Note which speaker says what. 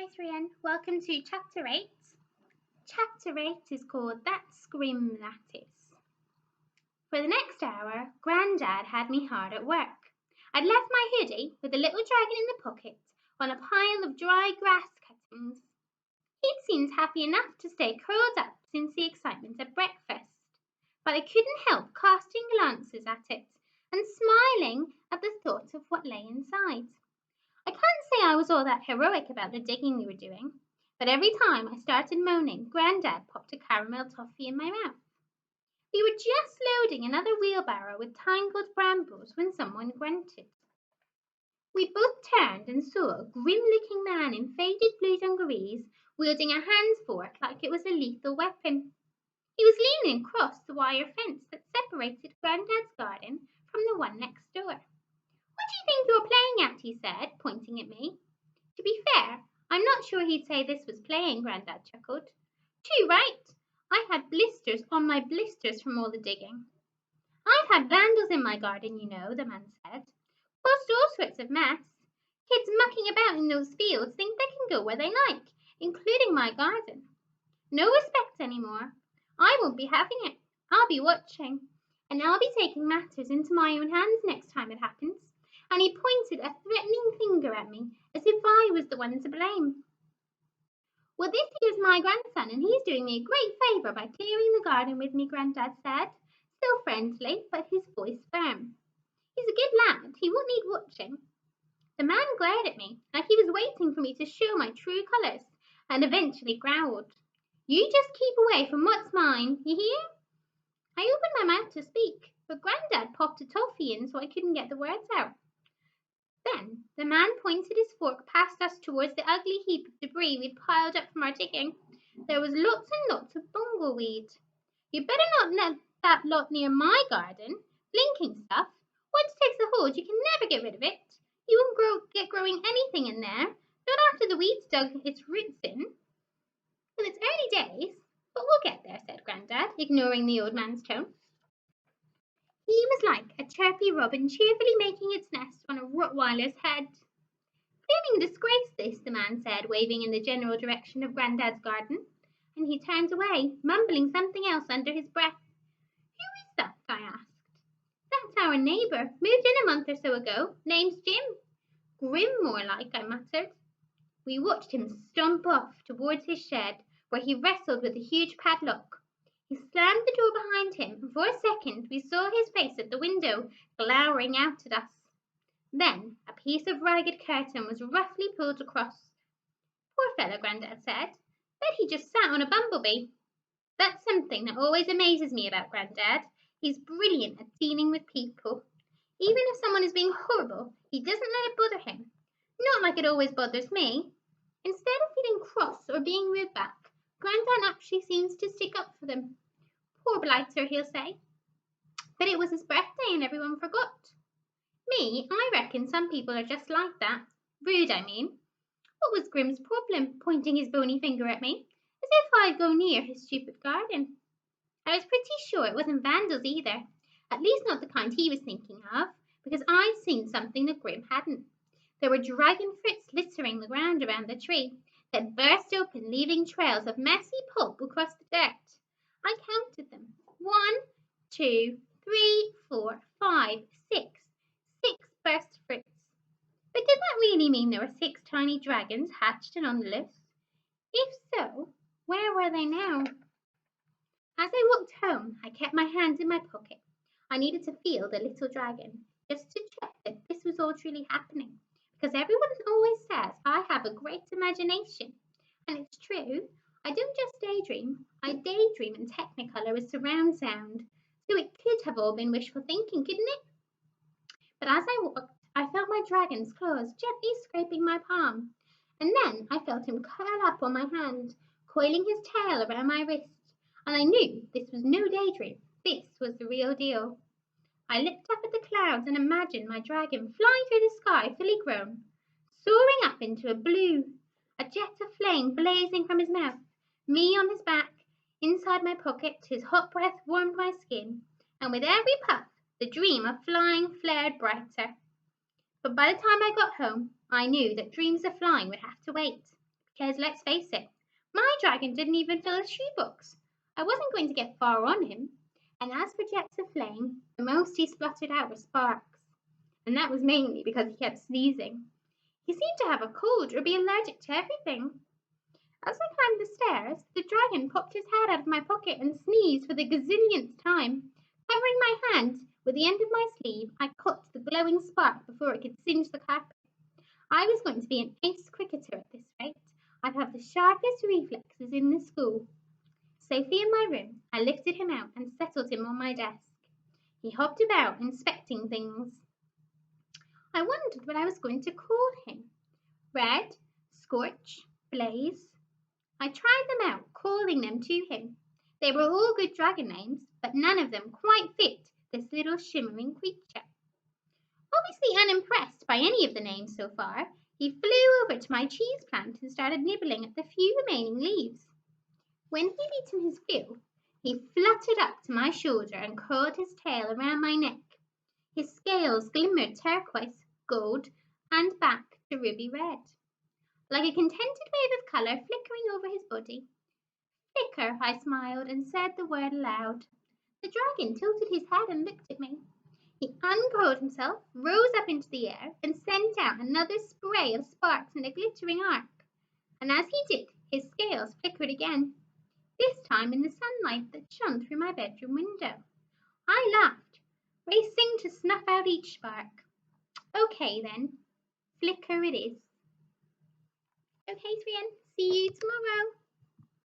Speaker 1: Hi, Thrian. Welcome to Chapter 8. Chapter 8 is called That's Grim, That Is. For the next hour, Grandad had me hard at work. I'd left my hoodie with a little dragon in the pocket on a pile of dry grass cuttings. He'd seemed happy enough to stay curled up since the excitement of breakfast, but I couldn't help casting glances at it and smiling at the thought of what lay inside. I can't say I was all that heroic about the digging we were doing, but every time I started moaning, Grandad popped a caramel toffee in my mouth. We were just loading another wheelbarrow with tangled brambles when someone grunted. We both turned and saw a grim-looking man in faded blue dungarees wielding a hand fork like it was a lethal weapon. He was leaning across the wire fence that separated Grandad's garden from the one next door. "What do you think you're playing at?" he said, pointing at me. To be fair, I'm not sure he'd say this was playing, Grandad chuckled. Too right. I had blisters on my blisters from all the digging. I've had vandals in my garden, you know, the man said. Caused all sorts of mess. Kids mucking about in those fields think they can go where they like, including my garden. No respect anymore. I won't be having it. I'll be watching. And I'll be taking matters into my own hands next time it happens. And he pointed a threatening finger at me, as if I was the one to blame. Well, this is my grandson, and he's doing me a great favour by clearing the garden with me, Grandad said, still friendly, but his voice firm. He's a good lad. He won't need watching. The man glared at me, like he was waiting for me to show my true colours, and eventually growled. You just keep away from what's mine, you hear? I opened my mouth to speak, but Grandad popped a toffee in so I couldn't get the words out. Then the man pointed his fork past us towards the ugly heap of debris we'd piled up from our digging. There was lots and lots of bumbleweed. You better not let that lot near my garden. Blinking stuff. Once it takes a hold, you can never get rid of it. You won't get growing anything in there, not after the weeds dug its roots in. Well, it's early days, but we'll get there, said Grandad, ignoring the old man's tone. He was like a chirpy robin cheerfully making its nest on a Rottweiler's head. Feeling disgraced this, the man said, waving in the general direction of Grandad's garden, and he turned away, mumbling something else under his breath. Who is that? I asked. That's our neighbour, moved in a month or so ago. Name's Jim. Grim, more like, I muttered. We watched him stomp off towards his shed, where he wrestled with a huge padlock. He slammed the door behind him, and for a second we saw his face at the window, glowering out at us. Then a piece of ragged curtain was roughly pulled across. Poor fellow, Grandad said. Bet he just sat on a bumblebee. That's something that always amazes me about Grandad. He's brilliant at dealing with people. Even if someone is being horrible, he doesn't let it bother him. Not like it always bothers me. Instead of feeling cross or being rude back, Grandad actually seems to stick up for them. Poor blighter, he'll say. But it was his birthday and everyone forgot. Me, I reckon some people are just like that. Rude, I mean. What was Grim's problem, pointing his bony finger at me, as if I'd go near his stupid garden? I was pretty sure it wasn't vandals either, at least not the kind he was thinking of, because I'd seen something that Grim hadn't. There were dragon fruits littering the ground around the tree that burst open, leaving trails of messy pulp across the dirt. I counted them. 1, 2, 3, 4, 5, 6. 6 burst fruits. But did that really mean there were 6 tiny dragons hatched and on the loose? If so, where were they now? As I walked home, I kept my hands in my pocket. I needed to feel the little dragon, just to check that this was all truly happening, because everyone always says I have a great imagination. And it's true. I don't just daydream. I daydream in Technicolor with surround sound. So it could have all been wishful thinking, couldn't it? But as I walked, I felt my dragon's claws gently scraping my palm. And then I felt him curl up on my hand, coiling his tail around my wrist. And I knew this was no daydream. This was the real deal. I looked up at the clouds and imagined my dragon flying through the sky fully grown, soaring up into a blue, a jet of flame blazing from his mouth, me on his back, inside my pocket, his hot breath warmed my skin, and with every puff, the dream of flying flared brighter. But by the time I got home, I knew that dreams of flying would have to wait, because let's face it, my dragon didn't even fill his shoebox. I wasn't going to get far on him. And as for jets of flame, the most he spluttered out were sparks. And that was mainly because he kept sneezing. He seemed to have a cold or be allergic to everything. As I climbed the stairs, the dragon popped his head out of my pocket and sneezed for the gazillionth time. Covering my hand with the end of my sleeve, I caught the glowing spark before it could singe the carpet. I was going to be an ace cricketer at this rate. I'd have the sharpest reflexes in the school. Safely in my room, I lifted him out and settled him on my desk. He hopped about, inspecting things. I wondered what I was going to call him. Red, Scorch, Blaze. I tried them out, calling them to him. They were all good dragon names, but none of them quite fit this little shimmering creature. Obviously unimpressed by any of the names so far, he flew over to my cheese plant and started nibbling at the few remaining leaves. When he'd eaten his fill, he fluttered up to my shoulder and curled his tail around my neck. His scales glimmered turquoise, gold, and back to ruby red, like a contented wave of colour flickering over his body. Flicker, I smiled and said the word aloud. The dragon tilted his head and looked at me. He uncurled himself, rose up into the air, and sent out another spray of sparks in a glittering arc. And as he did, his scales flickered again, this time in the sunlight that shone through my bedroom window. I laughed, racing to snuff out each spark. Okay then, flicker it is. Okay, Srian, see you tomorrow.